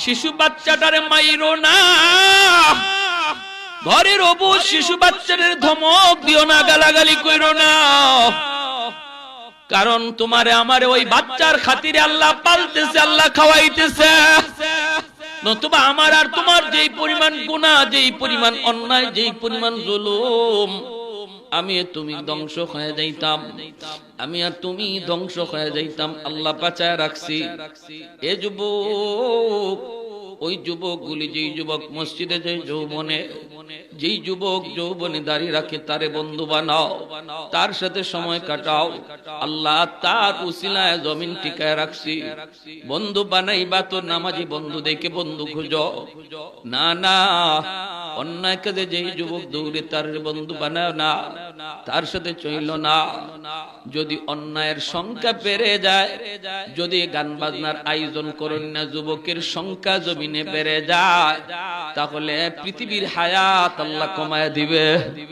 শিশু বাচ্চাটারে মাইরো না, ঘরের অবু শিশু বাচ্চাদের ধমক দিও না, গালাগালি কইরো না। কারণ তোমারে আমারে ওই বাচ্চার খাতিরে আল্লাহ পালতেছে, আল্লাহ খাওয়াইতেছে। নতুবা আমার আর তোমার যেই পরিমাণ গুনাহ, যেই পরিমাণ অন্যায়, যেই পরিমাণ জুলুম, আমি তুমি ধ্বংস হয়ে যাইতাম, আমি আর তুমি ধ্বংস হয়ে যাইতাম। আল্লাহ বাঁচায় রাখছি। এ যুবক, ওই যুবকগুলি, যেই যুবক মসজিদে, যেই যুবক যৌবনে দাঁড়িয়ে রাখে, তারে বন্ধু বানাও, তার সাথে সময় কাটাও। আল্লাহ তার উসিলায় জমিন টিকায় রাখছি। বন্ধু বানাইবা তো নামাজি বন্ধু দেখে বন্ধু খুঁজো না, না অন্যায় কাজে যেই যুবক দৌড়ে তার বন্ধু বানাও না, তার সাথে চইল না। যদি অন্যায়ের সংখ্যা বেড়ে যায়, যদি গান বাজনার আয়োজন করেন না, যুবকের সংখ্যা জমিনে বেড়ে যায়, তাহলে পৃথিবীর হায়াত আল্লাহ কমায় দিবে।